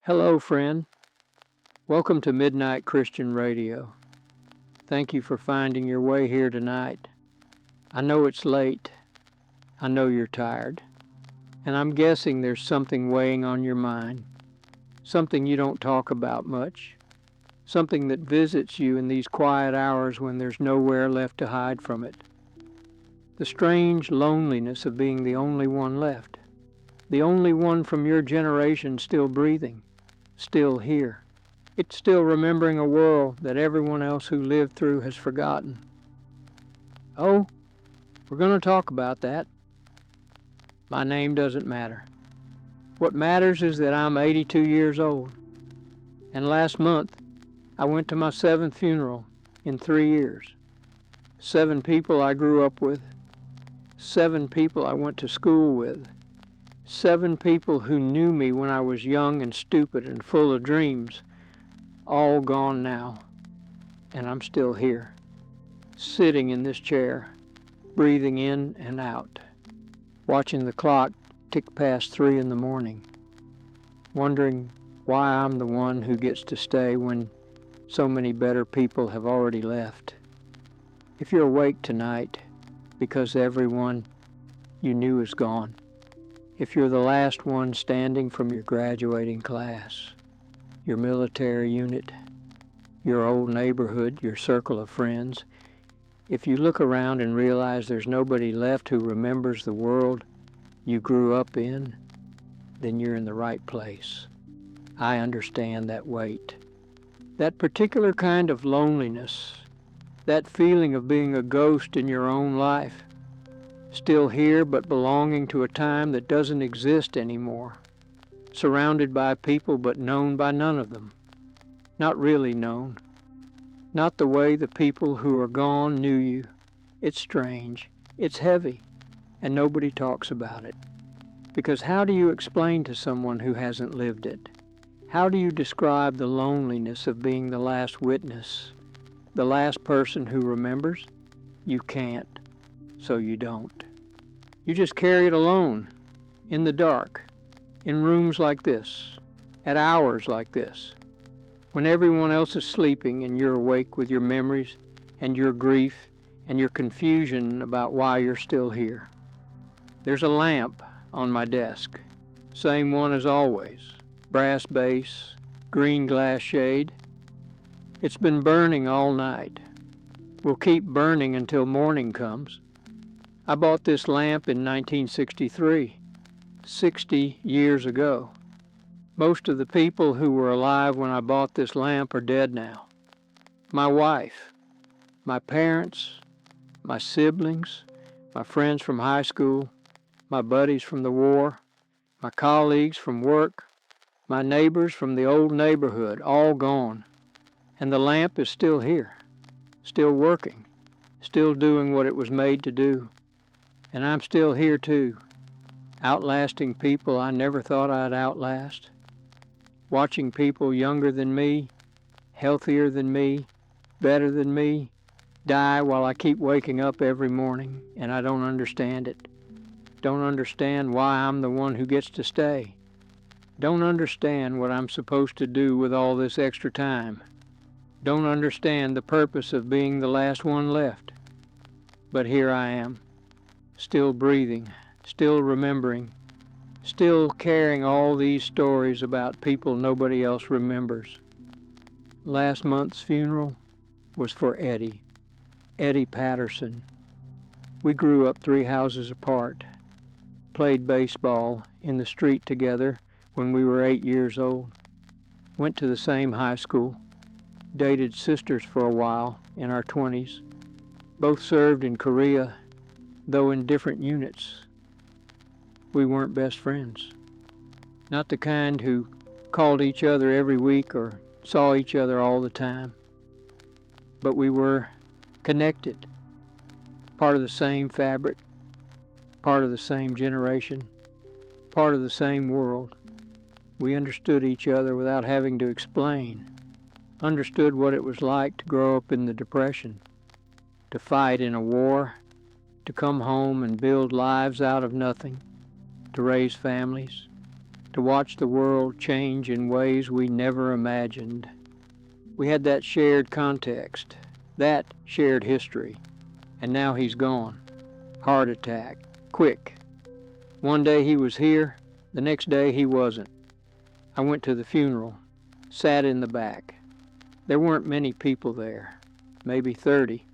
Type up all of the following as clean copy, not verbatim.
Hello, friend. Welcome to Midnight Christian Radio. Thank you for finding your way here tonight. I know it's late. I know you're tired. And I'm guessing there's something weighing on your mind. Something you don't talk about much. Something that visits you in these quiet hours when there's nowhere left to hide from it. The strange loneliness of being the only one left. The only one from your generation still breathing. Still here. It's still remembering a world that everyone else who lived through has forgotten. Oh, we're going to talk about that. My name doesn't matter. What matters is that I'm 82 years old. And last month, I went to my 7th funeral in 3 years. 7 people I grew up with. 7 people I went to school with. 7 people who knew me when I was young and stupid and full of dreams, all gone now. And I'm still here, sitting in this chair, breathing in and out, watching the clock tick past 3 in the morning, wondering why I'm the one who gets to stay when so many better people have already left. If you're awake tonight, because everyone you knew is gone, if you're the last one standing from your graduating class, your military unit, your old neighborhood, your circle of friends, if you look around and realize there's nobody left who remembers the world you grew up in, then you're in the right place. I understand that weight. That particular kind of loneliness, that feeling of being a ghost in your own life, still here but belonging to a time that doesn't exist anymore, surrounded by people but known by none of them, not really known, not the way the people who are gone knew you. It's strange, it's heavy, and nobody talks about it. Because how do you explain to someone who hasn't lived it? How do you describe the loneliness of being the last witness, the last person who remembers? You can't. So you don't. You just carry it alone, in the dark, in rooms like this, at hours like this, when everyone else is sleeping and you're awake with your memories and your grief and your confusion about why you're still here. There's a lamp on my desk, same one as always, brass base, green glass shade. It's been burning all night. Will keep burning until morning comes. I bought this lamp in 1963, 60 years ago. Most of the people who were alive when I bought this lamp are dead now. My wife, my parents, my siblings, my friends from high school, my buddies from the war, my colleagues from work, my neighbors from the old neighborhood, all gone. And the lamp is still here, still working, still doing what it was made to do. And I'm still here too, outlasting people I never thought I'd outlast, watching people younger than me, healthier than me, better than me, die while I keep waking up every morning, and I don't understand it. Don't understand why I'm the one who gets to stay. Don't understand what I'm supposed to do with all this extra time. Don't understand the purpose of being the last one left. But here I am, still breathing, still remembering, still carrying all these stories about people nobody else remembers. Last month's funeral was for Eddie Patterson. We grew up 3 houses apart, played baseball in the street together when we were 8 years old, went to the same high school, dated sisters for a while in our 20s, both served in Korea, though in different units. We weren't best friends. Not the kind who called each other every week or saw each other all the time. But we were connected, part of the same fabric, part of the same generation, part of the same world. We understood each other without having to explain, understood what it was like to grow up in the Depression, to fight in a war, to come home and build lives out of nothing, to raise families, to watch the world change in ways we never imagined. We had that shared context, that shared history, and now he's gone. Heart attack, quick. One day he was here, the next day he wasn't. I went to the funeral, sat in the back. There weren't many people there, maybe 30.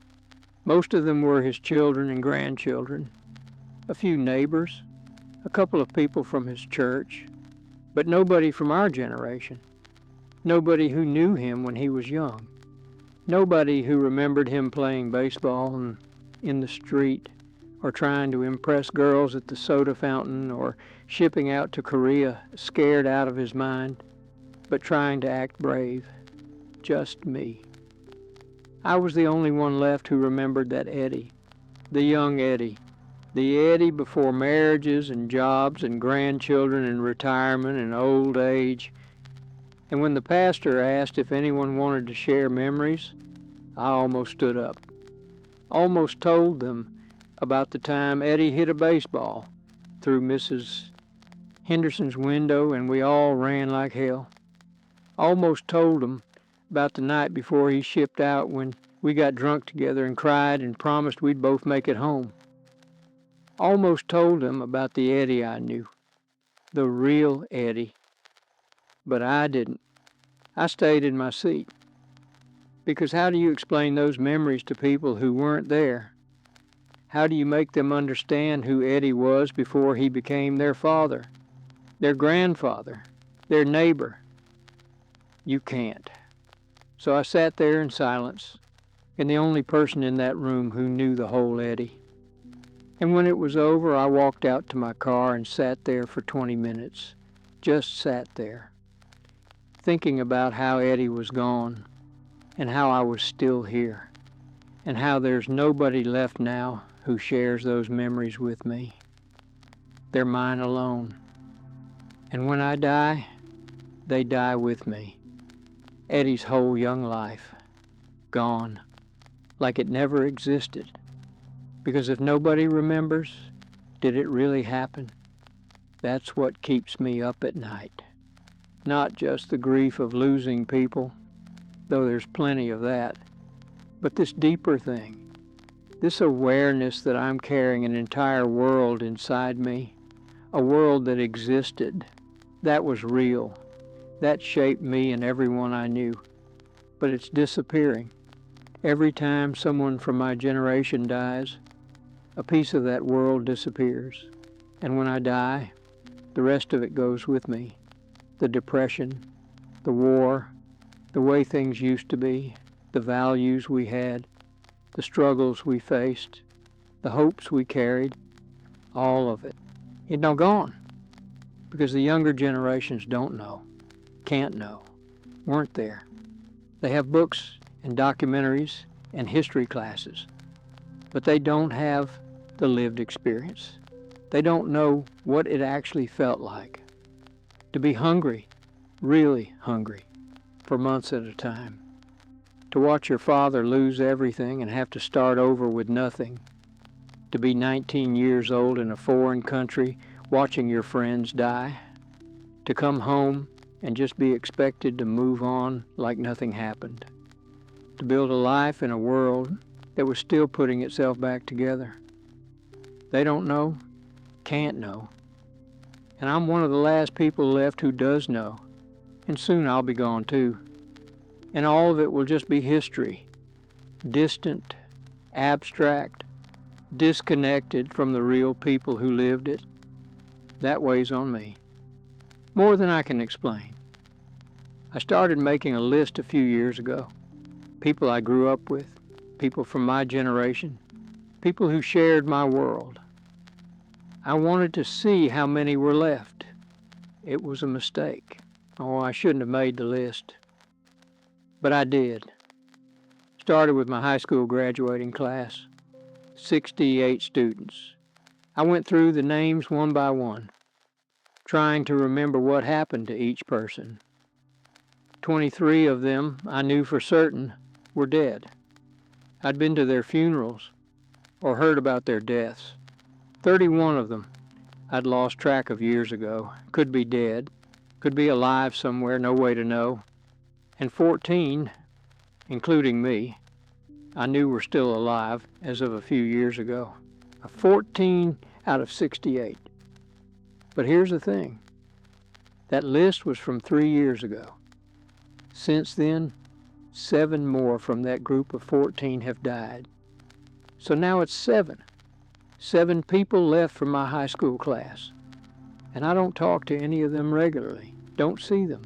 Most of them were his children and grandchildren, a few neighbors, a couple of people from his church, but nobody from our generation. Nobody who knew him when he was young. Nobody who remembered him playing baseball in the street, or trying to impress girls at the soda fountain, or shipping out to Korea scared out of his mind, but trying to act brave. Just me. I was the only one left who remembered that Eddie, the young Eddie, the Eddie before marriages and jobs and grandchildren and retirement and old age. And when the pastor asked if anyone wanted to share memories, I almost stood up, almost told them about the time Eddie hit a baseball through Mrs. Henderson's window and we all ran like hell. Almost told them about the night before he shipped out when we got drunk together and cried and promised we'd both make it home. Almost told him about the Eddie I knew, the real Eddie. But I didn't. I stayed in my seat. Because how do you explain those memories to people who weren't there? How do you make them understand who Eddie was before he became their father, their grandfather, their neighbor? You can't. So I sat there in silence, and the only person in that room who knew the whole Eddie. And when it was over, I walked out to my car and sat there for 20 minutes, just sat there, thinking about how Eddie was gone, and how I was still here, and how there's nobody left now who shares those memories with me. They're mine alone. And when I die, they die with me. Eddie's whole young life, gone, like it never existed. Because if nobody remembers, did it really happen? That's what keeps me up at night. Not just the grief of losing people, though there's plenty of that, but this deeper thing, this awareness that I'm carrying an entire world inside me, a world that existed, that was real, that shaped me and everyone I knew, but it's disappearing. Every time someone from my generation dies, a piece of that world disappears, and when I die, the rest of it goes with me. The depression, the war, the way things used to be, the values we had, the struggles we faced, the hopes we carried, all of it. It's now gone, because the younger generations don't know, can't know, weren't there. They have books and documentaries and history classes, but they don't have the lived experience. They don't know what it actually felt like to be hungry, really hungry, for months at a time. To watch your father lose everything and have to start over with nothing. To be 19 years old in a foreign country watching your friends die. To come home and just be expected to move on like nothing happened. To build a life in a world that was still putting itself back together. They don't know, can't know. And I'm one of the last people left who does know. And soon I'll be gone too. And all of it will just be history. Distant, abstract, disconnected from the real people who lived it. That weighs on me. More than I can explain. I started making a list a few years ago. People I grew up with, people from my generation, people who shared my world. I wanted to see how many were left. It was a mistake. Oh, I shouldn't have made the list. But I did. Started with my high school graduating class, 68 students. I went through the names one by one, trying to remember what happened to each person. 23 of them I knew for certain were dead. I'd been to their funerals or heard about their deaths. 31 of them I'd lost track of years ago. Could be dead. Could be alive somewhere, no way to know. And 14, including me, I knew were still alive as of a few years ago. 14 out of 68. But here's the thing. That list was from 3 years ago. Since then, 7 more from that group of 14 have died. So now it's 7. 7 people left from my high school class. And I don't talk to any of them regularly. Don't see them.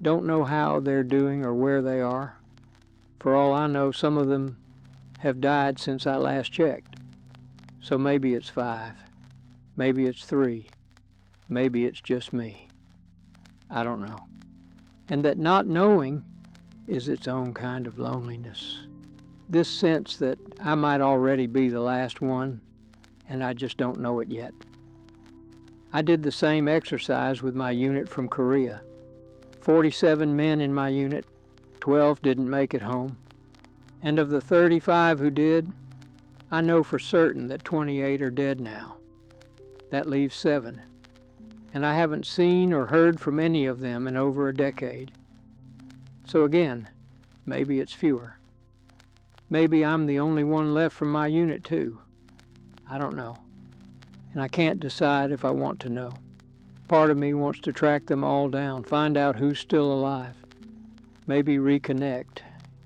Don't know how they're doing or where they are. For all I know, some of them have died since I last checked. So maybe it's 5. Maybe it's 3. Maybe it's just me. I don't know. And that not knowing is its own kind of loneliness. This sense that I might already be the last one, and I just don't know it yet. I did the same exercise with my unit from Korea. 47 men in my unit, 12 didn't make it home. And of the 35 who did, I know for certain that 28 are dead now. That leaves 7. And I haven't seen or heard from any of them in over a decade. So again, maybe it's fewer. Maybe I'm the only one left from my unit too. I don't know. And I can't decide if I want to know. Part of me wants to track them all down, find out who's still alive. Maybe reconnect,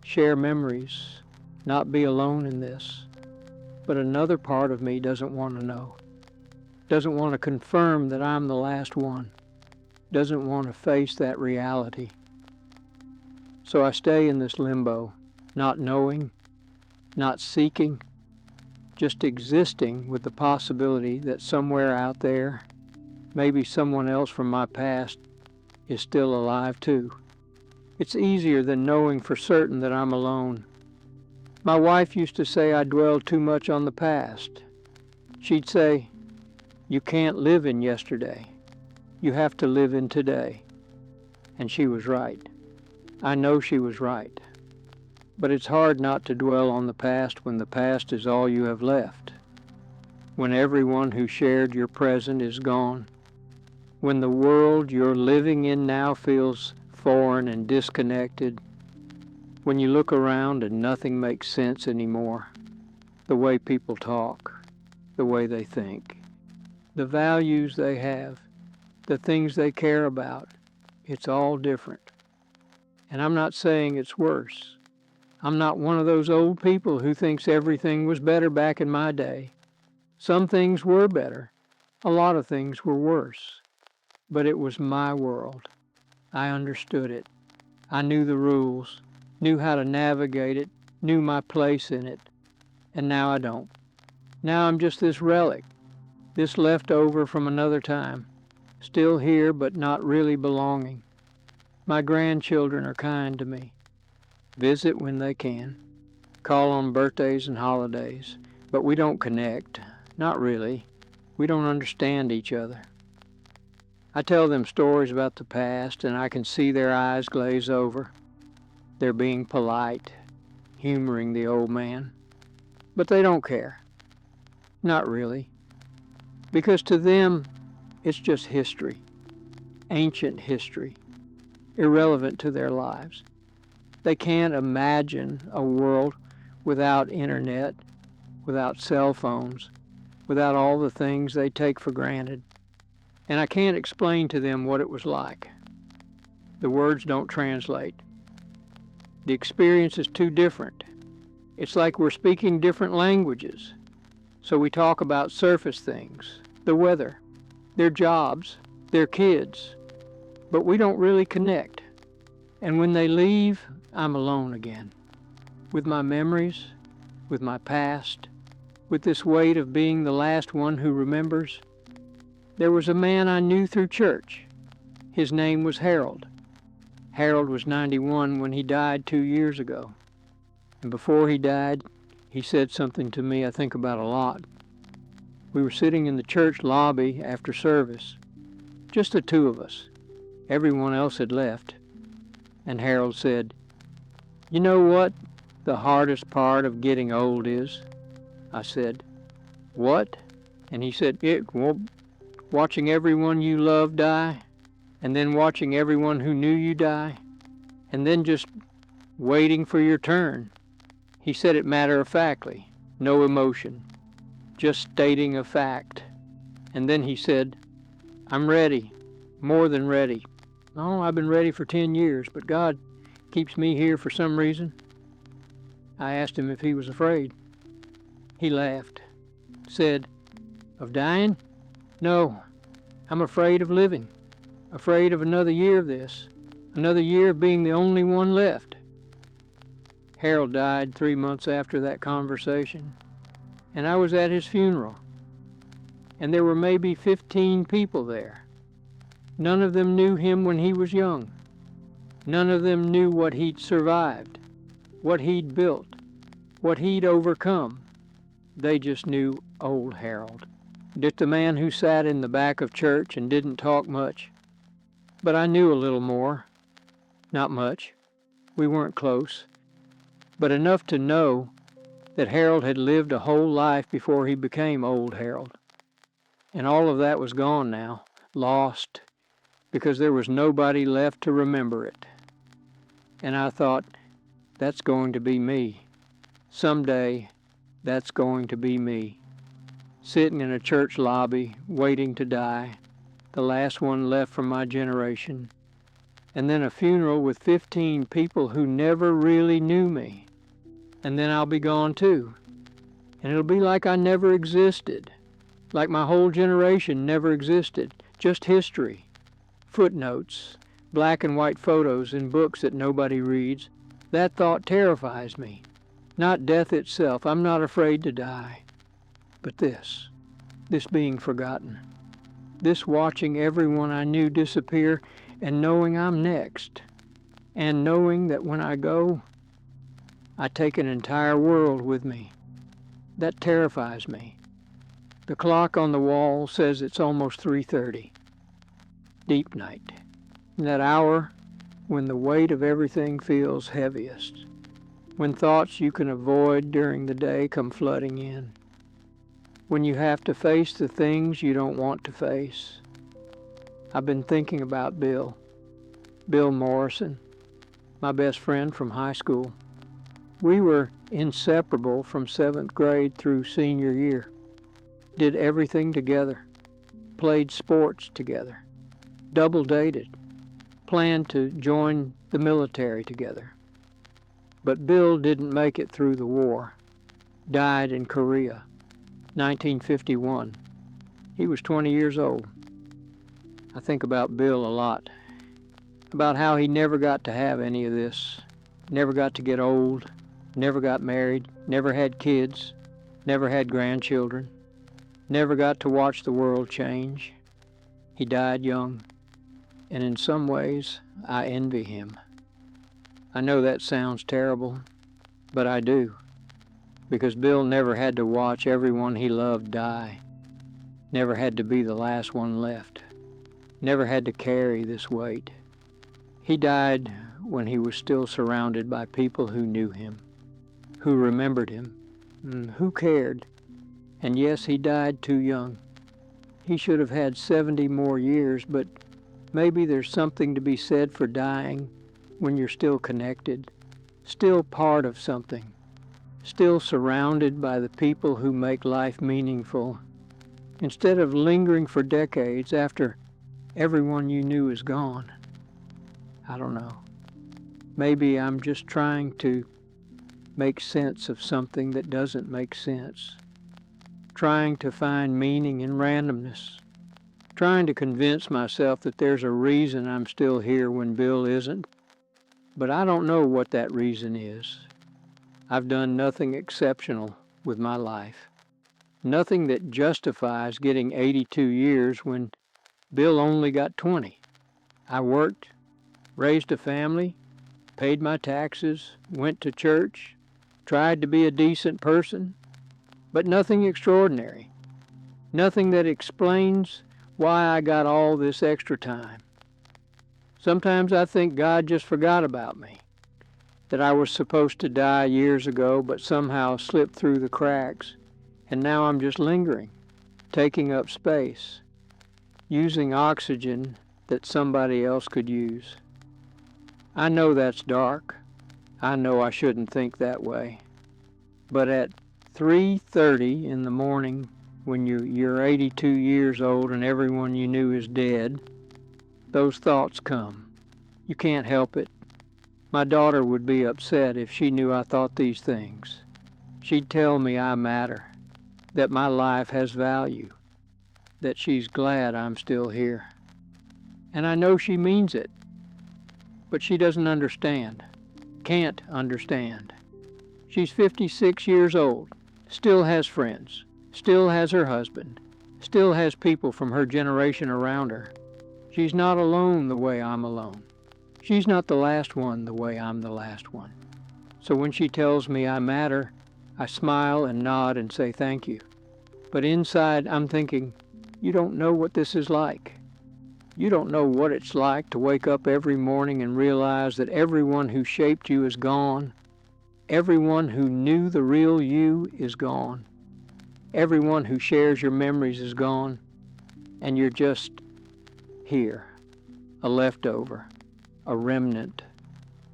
share memories, not be alone in this. But another part of me doesn't want to know. Doesn't want to confirm that I'm the last one. Doesn't want to face that reality. So I stay in this limbo, not knowing, not seeking, just existing with the possibility that somewhere out there, maybe someone else from my past is still alive too. It's easier than knowing for certain that I'm alone. My wife used to say I dwelled too much on the past. She'd say, "You can't live in yesterday. You have to live in today." And she was right. I know she was right. But it's hard not to dwell on the past when the past is all you have left. When everyone who shared your present is gone. When the world you're living in now feels foreign and disconnected. When you look around and nothing makes sense anymore. The way people talk, the way they think, the values they have, the things they care about, it's all different. And I'm not saying it's worse. I'm not one of those old people who thinks everything was better back in my day. Some things were better. A lot of things were worse. But it was my world. I understood it. I knew the rules, knew how to navigate it, knew my place in it. And now I don't. Now I'm just this relic, this leftover from another time, still here but not really belonging. My grandchildren are kind to me. Visit when they can. Call on birthdays and holidays. But we don't connect. Not really. We don't understand each other. I tell them stories about the past, and I can see their eyes glaze over. They're being polite, humoring the old man. But they don't care. Not really. Because to them, it's just history. Ancient history. Irrelevant to their lives. They can't imagine a world without internet, without cell phones, without all the things they take for granted. And I can't explain to them what it was like. The words don't translate. The experience is too different. It's like we're speaking different languages. So we talk about surface things, the weather, their jobs, their kids, but we don't really connect. And when they leave, I'm alone again, with my memories, with my past, with this weight of being the last one who remembers. There was a man I knew through church. His name was Harold. Harold was 91 when he died 2 years ago. And before he died, he said something to me I think about a lot. We were sitting in the church lobby after service, just the two of us. Everyone else had left. And Harold said, "You know what the hardest part of getting old is?" I said, "What?" And he said, watching everyone you love die, and then watching everyone who knew you die, and then just waiting for your turn. He said it matter-of-factly, no emotion, just stating a fact. And then he said, I'm ready, more than ready. Oh, I've been ready for 10 years, but God keeps me here for some reason. I asked him if he was afraid. He laughed, said, of dying? No, I'm afraid of living, afraid of another year of this, another year of being the only one left. Harold died 3 months after that conversation, and I was at his funeral, and there were maybe 15 people there. None of them knew him when he was young. None of them knew what he'd survived, what he'd built, what he'd overcome. They just knew old Harold, just a man who sat in the back of church and didn't talk much. But I knew a little more. Not much. We weren't close. But enough to know that Harold had lived a whole life before he became old Harold. And all of that was gone now, lost, because there was nobody left to remember it. And I thought, that's going to be me. Someday, that's going to be me. Sitting in a church lobby, waiting to die, the last one left from my generation. And then a funeral with 15 people who never really knew me. And then I'll be gone too. And it'll be like I never existed. Like my whole generation never existed. Just history. Footnotes. Black and white photos in books that nobody reads. That thought terrifies me. Not death itself. I'm not afraid to die. But this being forgotten. This watching everyone I knew disappear and knowing I'm next. And knowing that when I go, I take an entire world with me. That terrifies me. The clock on the wall says it's almost 3:30. Deep night. That hour when the weight of everything feels heaviest. When thoughts you can avoid during the day come flooding in. When you have to face the things you don't want to face. I've been thinking about Bill Morrison, my best friend from high school. We were inseparable from 7th grade through senior year. Did everything together. Played sports together. Double dated. Planned to join the military together. But Bill didn't make it through the war. Died in Korea, 1951. He was 20 years old. I think about Bill a lot. About how he never got to have any of this. Never got to get old. Never got married. Never had kids. Never had grandchildren. Never got to watch the world change. He died young. And in some ways, I envy him. I know that sounds terrible, but I do. Because Bill never had to watch everyone he loved die. Never had to be the last one left. Never had to carry this weight. He died when he was still surrounded by people who knew him, who remembered him, who cared. And yes, he died too young. He should have had 70 more years, but maybe there's something to be said for dying when you're still connected, still part of something, still surrounded by the people who make life meaningful, instead of lingering for decades after everyone you knew is gone. I don't know. Maybe I'm just trying to make sense of something that doesn't make sense. Trying to find meaning in randomness. Trying to convince myself that there's a reason I'm still here when Bill isn't. But I don't know what that reason is. I've done nothing exceptional with my life. Nothing that justifies getting 82 years when Bill only got 20. I worked, raised a family, paid my taxes, went to church, tried to be a decent person, but nothing extraordinary. Nothing that explains why I got all this extra time. Sometimes I think God just forgot about me, that I was supposed to die years ago but somehow slipped through the cracks, and now I'm just lingering, taking up space. using oxygen that somebody else could use. I know that's dark. I know I shouldn't think that way. But at 3:30 in the morning, when you're 82 years old and everyone you knew is dead, those thoughts come. You can't help it. My daughter would be upset if she knew I thought these things. She'd tell me I matter, that my life has value, that she's glad I'm still here. And I know she means it, but she doesn't understand, can't understand. She's 56 years old, still has friends, still has her husband, still has people from her generation around her. She's not alone the way I'm alone. She's not the last one the way I'm the last one. So when she tells me I matter, I smile and nod and say thank you. But inside I'm thinking, you don't know what this is like. You don't know what it's like to wake up every morning and realize that everyone who shaped you is gone. Everyone who knew the real you is gone. Everyone who shares your memories is gone. And you're just here, a leftover, a remnant,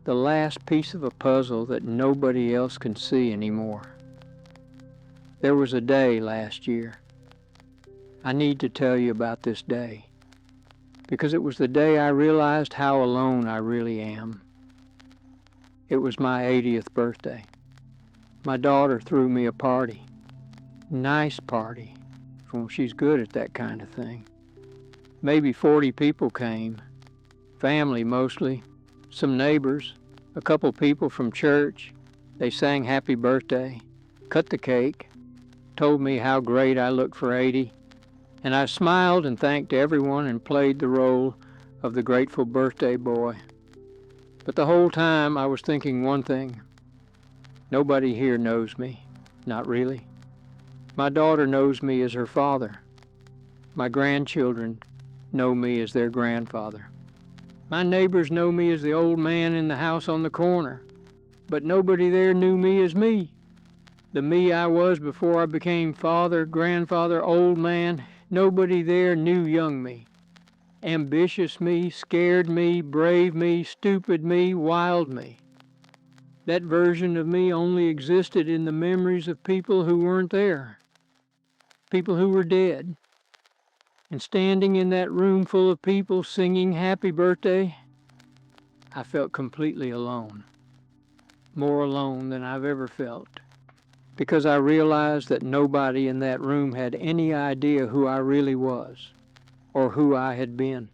the last piece of a puzzle that nobody else can see anymore. There was a day last year. I need to tell you about this day, because it was the day I realized how alone I really am. It was my 80th birthday. My daughter threw me a party. Nice party. Well, she's good at that kind of thing. Maybe 40 people came. Family mostly. Some neighbors. A couple people from church. They sang happy birthday. Cut the cake. Told me how great I looked for 80. And I smiled and thanked everyone and played the role of the grateful birthday boy. But the whole time I was thinking one thing. Nobody here knows me. Not really. My daughter knows me as her father. My grandchildren know me as their grandfather. My neighbors know me as the old man in the house on the corner. But nobody there knew me as me. The me I was before I became father, grandfather, old man. Nobody there knew young me. Ambitious me, scared me, brave me, stupid me, wild me. That version of me only existed in the memories of people who weren't there. People who were dead. And standing in that room full of people singing happy birthday, I felt completely alone. More alone than I've ever felt. Because I realized that nobody in that room had any idea who I really was, or who I had been.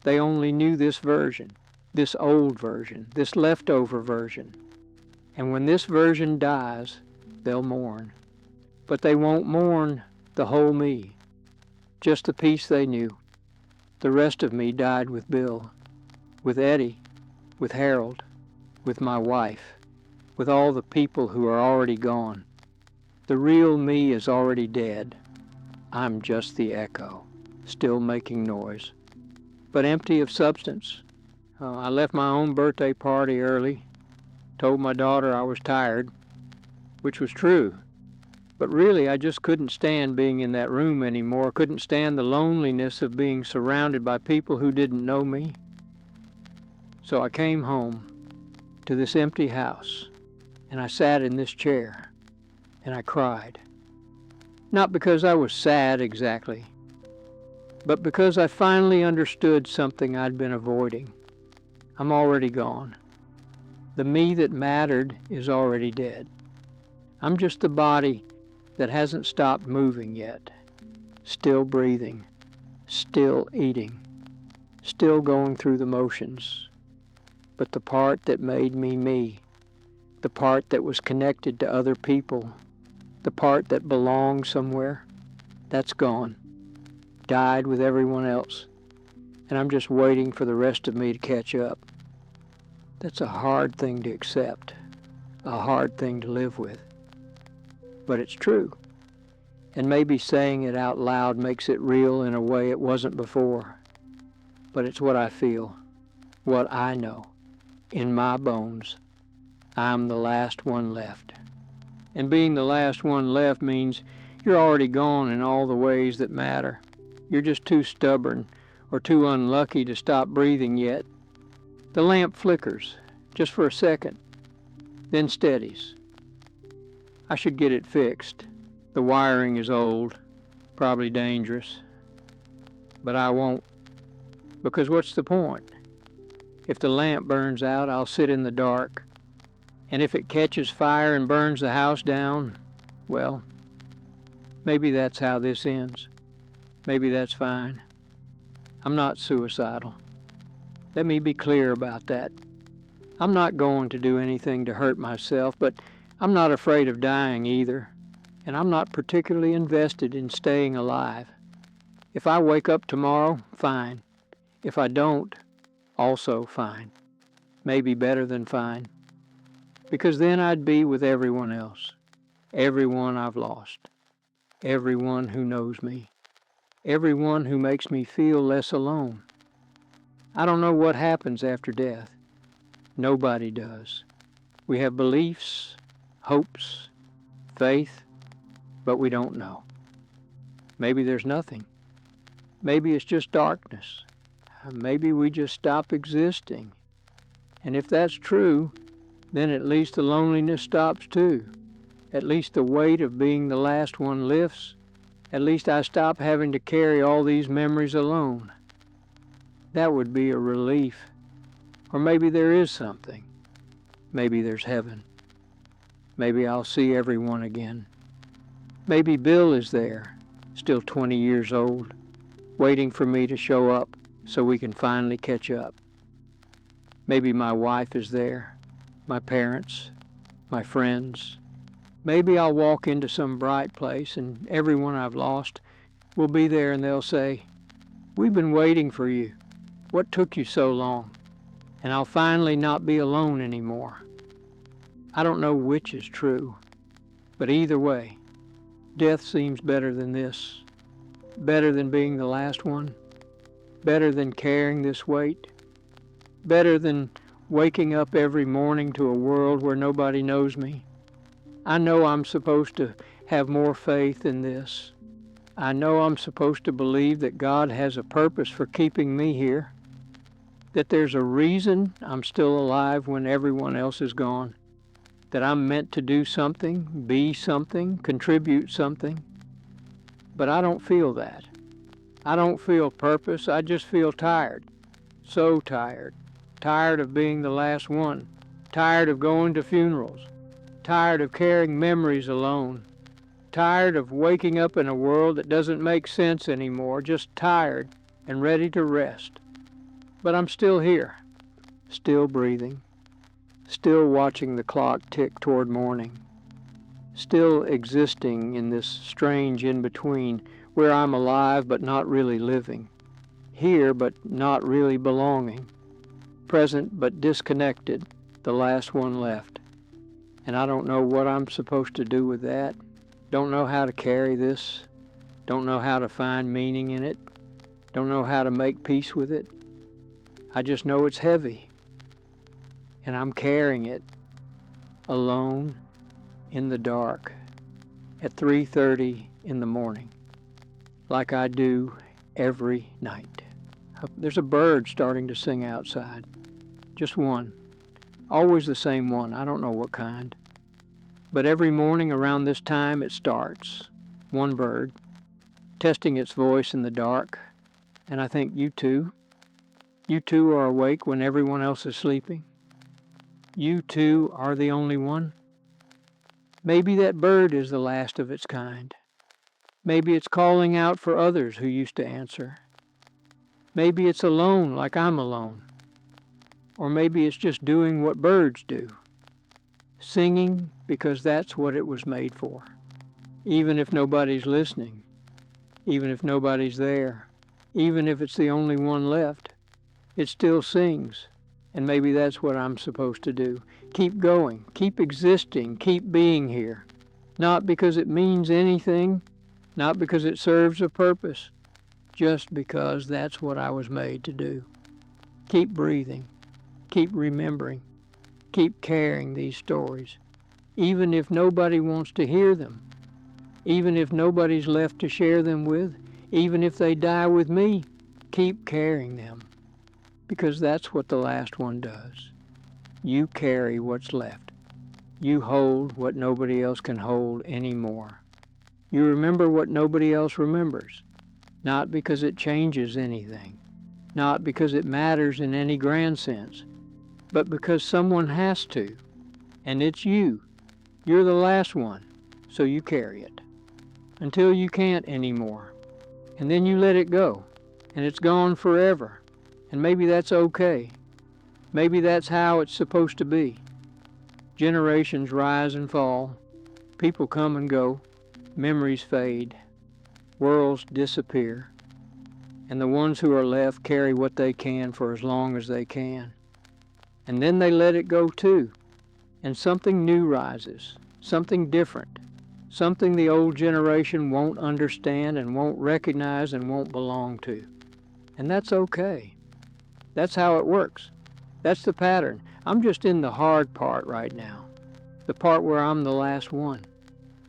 They only knew this version, this old version, this leftover version. And when this version dies, they'll mourn. But they won't mourn the whole me, just the piece they knew. The rest of me died with Bill, with Eddie, with Harold, with my wife, with all the people who are already gone. The real me is already dead. I'm just the echo, still making noise, but empty of substance. I left my own birthday party early, told my daughter I was tired, which was true. But really, I just couldn't stand being in that room anymore, couldn't stand the loneliness of being surrounded by people who didn't know me. So I came home to this empty house, and I sat in this chair, and I cried. Not because I was sad exactly, but because I finally understood something I'd been avoiding. I'm already gone. The me that mattered is already dead. I'm just the body that hasn't stopped moving yet, still breathing, still eating, still going through the motions. But the part that made me me, the part that was connected to other people, the part that belonged somewhere, that's gone, died with everyone else, and I'm just waiting for the rest of me to catch up. That's a hard thing to accept, a hard thing to live with. But it's true, and maybe saying it out loud makes it real in a way it wasn't before. But it's what I feel, what I know, in my bones. I'm the last one left. And being the last one left means you're already gone in all the ways that matter. You're just too stubborn or too unlucky to stop breathing yet. The lamp flickers, just for a second, then steadies. I should get it fixed. The wiring is old, probably dangerous. But I won't, because what's the point? If the lamp burns out, I'll sit in the dark. And if it catches fire and burns the house down, well, maybe that's how this ends. Maybe that's fine. I'm not suicidal. Let me be clear about that. I'm not going to do anything to hurt myself, but I'm not afraid of dying either. And I'm not particularly invested in staying alive. If I wake up tomorrow, fine. If I don't, also fine. Maybe better than fine. Because then I'd be with everyone else. Everyone I've lost. Everyone who knows me. Everyone who makes me feel less alone. I don't know what happens after death. Nobody does. We have beliefs, hopes, faith, but we don't know. Maybe there's nothing. Maybe it's just darkness. Maybe we just stop existing. And if that's true, then at least the loneliness stops too. At least the weight of being the last one lifts. At least I stop having to carry all these memories alone. That would be a relief. Or maybe there is something. Maybe there's heaven. Maybe I'll see everyone again. Maybe Bill is there, still 20 years old, waiting for me to show up so we can finally catch up. Maybe my wife is there, my parents, my friends. Maybe I'll walk into some bright place and everyone I've lost will be there and they'll say, "We've been waiting for you. What took you so long?" And I'll finally not be alone anymore. I don't know which is true, but either way, death seems better than this. Better than being the last one. Better than carrying this weight. Better than waking up every morning to a world where nobody knows me. I know I'm supposed to have more faith in this. I know I'm supposed to believe that God has a purpose for keeping me here. That there's a reason I'm still alive when everyone else is gone. That I'm meant to do something, be something, contribute something. But I don't feel that. I don't feel purpose. I just feel tired. So tired. Tired of being the last one. Tired of going to funerals. Tired of carrying memories alone. Tired of waking up in a world that doesn't make sense anymore. Just tired and ready to rest. But I'm still here. Still breathing. Still watching the clock tick toward morning. Still existing in this strange in-between where I'm alive but not really living. Here but not really belonging. Present but disconnected, the last one left. And I don't know what I'm supposed to do with that. Don't know how to carry this. Don't know how to find meaning in it. Don't know how to make peace with it. I just know it's heavy. And I'm carrying it alone in the dark at 3:30 in the morning, like I do every night. There's a bird starting to sing outside. Just one. Always the same one. I don't know what kind. But every morning around this time it starts. One bird, testing its voice in the dark. And I think you too are awake when everyone else is sleeping. You too are the only one. Maybe that bird is the last of its kind. Maybe it's calling out for others who used to answer. Maybe it's alone like I'm alone. Or maybe it's just doing what birds do. Singing because that's what it was made for. Even if nobody's listening. Even if nobody's there. Even if it's the only one left. It still sings. And maybe that's what I'm supposed to do. Keep going. Keep existing. Keep being here. Not because it means anything. Not because it serves a purpose. Just because that's what I was made to do. Keep breathing. Keep remembering. Keep carrying these stories. Even if nobody wants to hear them. Even if nobody's left to share them with. Even if they die with me, keep carrying them, because that's what the last one does. You carry what's left. You hold what nobody else can hold anymore. You remember what nobody else remembers, not because it changes anything, not because it matters in any grand sense, but because someone has to, and it's you. You're the last one, so you carry it, until you can't anymore, and then you let it go, and it's gone forever, and maybe that's okay. Maybe that's how it's supposed to be. Generations rise and fall, people come and go, memories fade, worlds disappear, and the ones who are left carry what they can for as long as they can. And then they let it go too, and something new rises, something different, something the old generation won't understand and won't recognize and won't belong to. And that's okay. That's how it works. That's the pattern. I'm just in the hard part right now, the part where I'm the last one,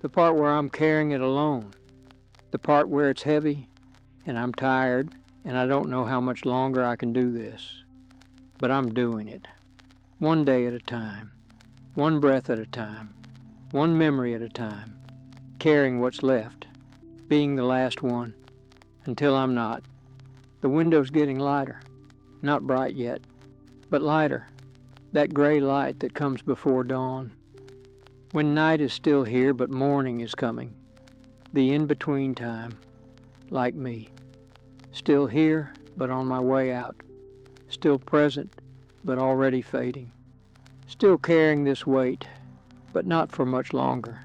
the part where I'm carrying it alone, the part where it's heavy and I'm tired and I don't know how much longer I can do this. But I'm doing it, one day at a time, one breath at a time, one memory at a time, carrying what's left, being the last one, until I'm not. The window's getting lighter, not bright yet, but lighter, that gray light that comes before dawn. When night is still here but morning is coming, the in-between time, like me, still here but on my way out, still present but already fading, still carrying this weight, but not for much longer.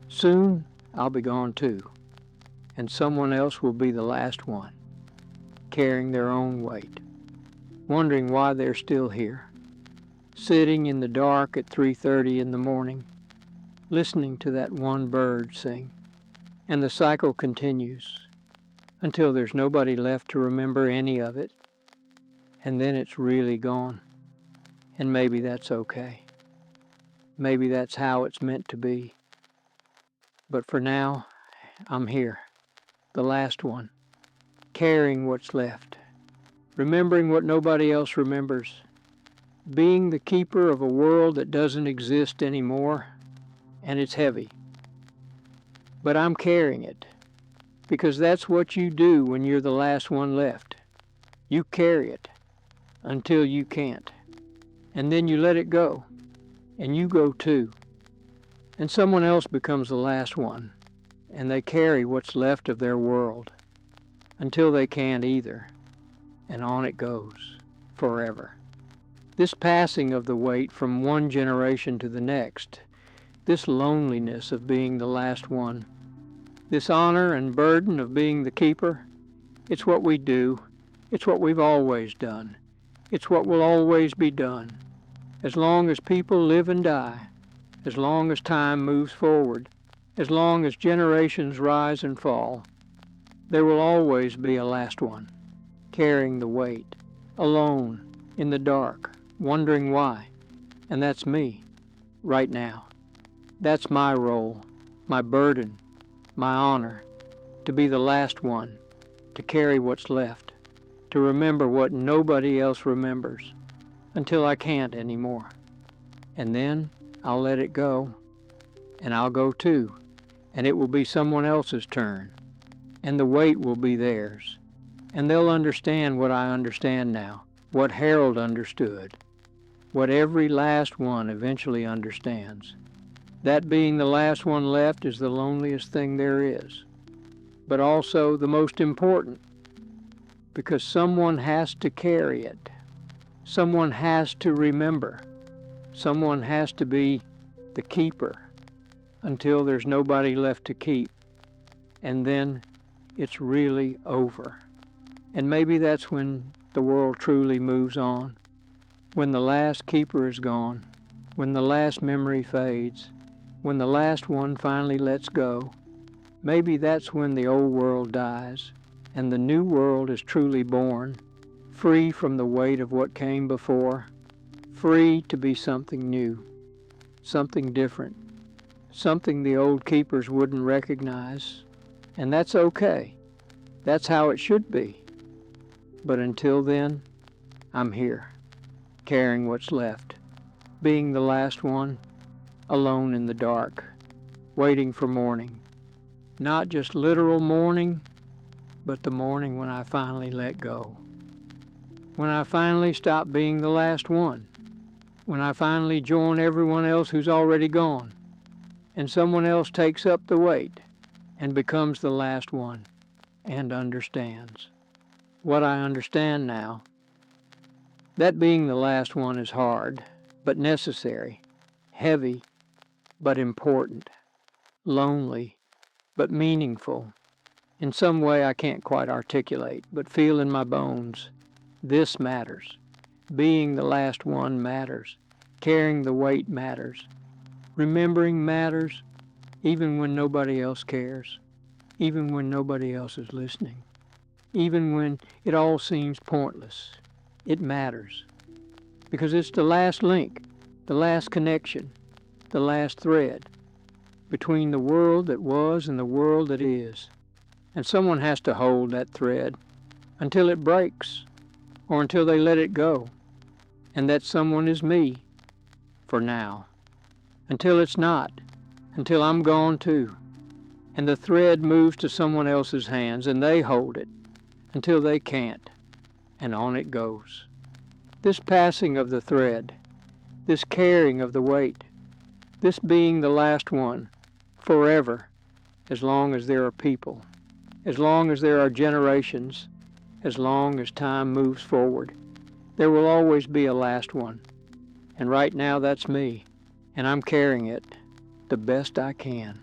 Soon I'll be gone too, and someone else will be the last one, carrying their own weight, wondering why they're still here, sitting in the dark at 3:30 in the morning, listening to that one bird sing, and the cycle continues until there's nobody left to remember any of it, and then it's really gone, and maybe that's okay. Maybe that's how it's meant to be. But for now, I'm here, the last one, carrying what's left, remembering what nobody else remembers, being the keeper of a world that doesn't exist anymore, and it's heavy. But I'm carrying it, because that's what you do when you're the last one left. You carry it until you can't, and then you let it go, and you go too, and someone else becomes the last one, and they carry what's left of their world until they can't either, and on it goes, forever. This passing of the weight from one generation to the next, this loneliness of being the last one, this honor and burden of being the keeper, it's what we do, it's what we've always done, it's what will always be done. As long as people live and die, as long as time moves forward, as long as generations rise and fall, there will always be a last one, carrying the weight, alone, in the dark, wondering why. And that's me, right now. That's my role, my burden, my honor, to be the last one, to carry what's left, to remember what nobody else remembers, until I can't anymore. And then I'll let it go, and I'll go too, and it will be someone else's turn, and the weight will be theirs, and they'll understand what I understand now, what Harold understood, what every last one eventually understands. That being the last one left is the loneliest thing there is, but also the most important, because someone has to carry it. Someone has to remember. Someone has to be the keeper until there's nobody left to keep, and then it's really over. And maybe that's when the world truly moves on, when the last keeper is gone, when the last memory fades, when the last one finally lets go. Maybe that's when the old world dies and the new world is truly born, free from the weight of what came before, free to be something new, something different, something the old keepers wouldn't recognize. And that's okay, That's how it should be. But until then, I'm here, carrying what's left, being the last one, alone in the dark, waiting for morning. Not just literal morning, but the morning when I finally let go. When I finally stop being the last one. When I finally join everyone else who's already gone, and someone else takes up the weight and becomes the last one and understands what I understand now. That being the last one is hard, but necessary, heavy, but important, lonely, but meaningful. In some way I can't quite articulate, but feel in my bones, this matters. Being the last one matters. Carrying the weight matters. Remembering matters, even when nobody else cares, even when nobody else is listening, even when it all seems pointless. It matters. Because it's the last link, the last connection, the last thread between the world that was and the world that is. And someone has to hold that thread until it breaks or until they let it go. And that someone is me, for now. Until it's not, until I'm gone too. And the thread moves to someone else's hands and they hold it until they can't, and on it goes. This passing of the thread, this carrying of the weight, this being the last one, forever, as long as there are people, as long as there are generations, as long as time moves forward, there will always be a last one. And right now that's me, and I'm carrying it the best I can,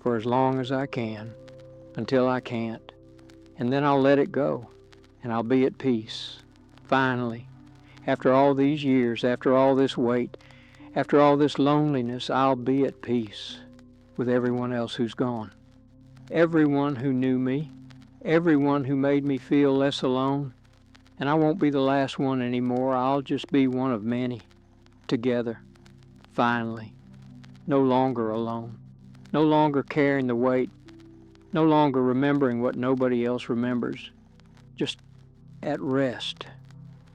for as long as I can, until I can't. And then I'll let it go, and I'll be at peace, finally. After all these years, after all this weight, after all this loneliness, I'll be at peace with everyone else who's gone. Everyone who knew me, everyone who made me feel less alone, and I won't be the last one anymore. I'll just be one of many, together, finally, no longer alone, no longer carrying the weight, no longer remembering what nobody else remembers, just at rest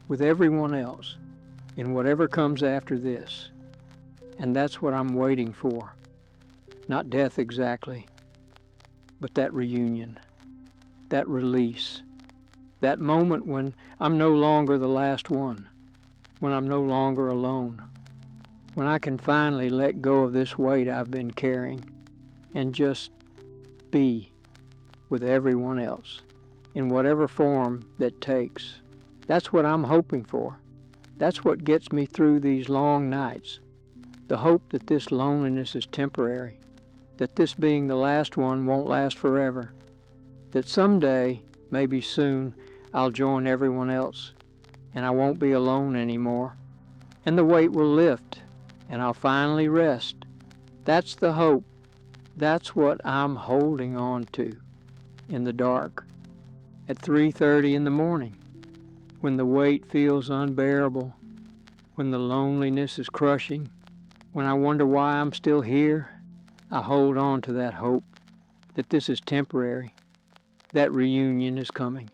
with everyone else in whatever comes after this. And that's what I'm waiting for. Not death exactly, but that reunion, that release, that moment when I'm no longer the last one, when I'm no longer alone, when I can finally let go of this weight I've been carrying and just be with everyone else in whatever form that takes. That's what I'm hoping for. That's what gets me through these long nights. The hope that this loneliness is temporary, that this being the last one won't last forever, that someday, maybe soon, I'll join everyone else, and I won't be alone anymore, and the weight will lift, and I'll finally rest. That's the hope. That's what I'm holding on to in the dark at 3:30 in the morning, when the weight feels unbearable, when the loneliness is crushing, when I wonder why I'm still here. I hold on to that hope that this is temporary, that reunion is coming,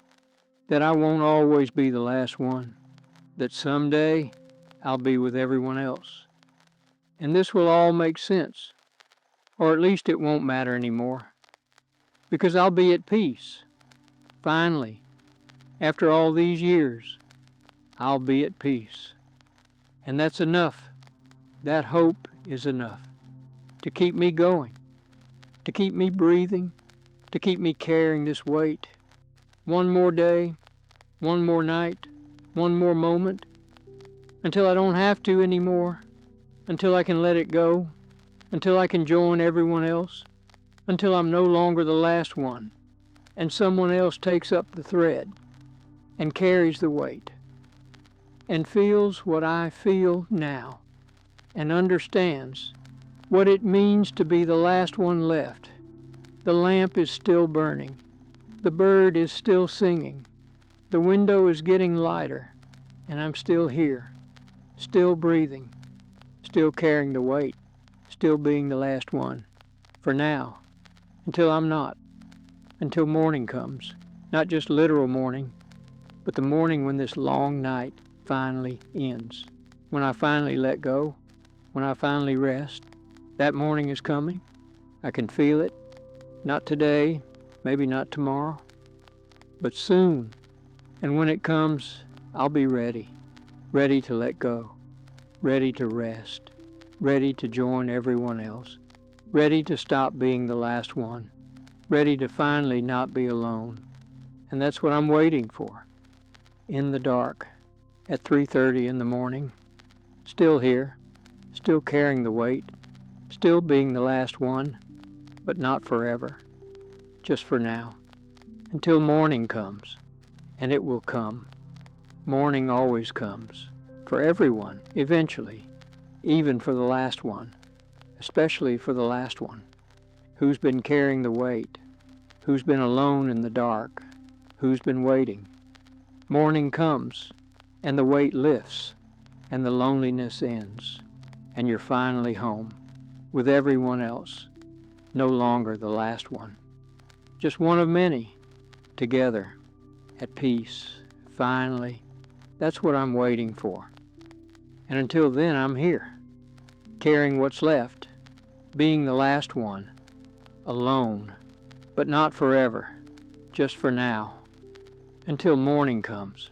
that I won't always be the last one, that someday I'll be with everyone else. And this will all make sense, or at least it won't matter anymore, because I'll be at peace. Finally, after all these years, I'll be at peace. And that's enough. That hope is enough to keep me going, to keep me breathing, to keep me carrying this weight. One more day, one more night, one more moment, until I don't have to anymore, until I can let it go, until I can join everyone else, until I'm no longer the last one, and someone else takes up the thread and carries the weight and feels what I feel now and understands what it means to be the last one left. The lamp is still burning. The bird is still singing. The window is getting lighter, and I'm still here, still breathing, still carrying the weight, still being the last one, for now, until I'm not, until morning comes. Not just literal morning, but the morning when this long night finally ends. When I finally let go, when I finally rest. That morning is coming. I can feel it. Not today, maybe not tomorrow, but soon. And when it comes, I'll be ready. Ready to let go. Ready to rest. Ready to join everyone else. Ready to stop being the last one. Ready to finally not be alone. And that's what I'm waiting for. In the dark, at 3:30 in the morning. Still here. Still carrying the weight. Still being the last one. But not forever. Just for now. Until morning comes. And it will come. Morning always comes. For everyone, eventually. Even for the last one. Especially for the last one. Who's been carrying the weight? Who's been alone in the dark? Who's been waiting? Morning comes, and the weight lifts, and the loneliness ends, and you're finally home, with everyone else, no longer the last one. Just one of many, together, at peace, finally. That's what I'm waiting for. And until then, I'm here, carrying what's left, being the last one, alone, but not forever, just for now, until morning comes.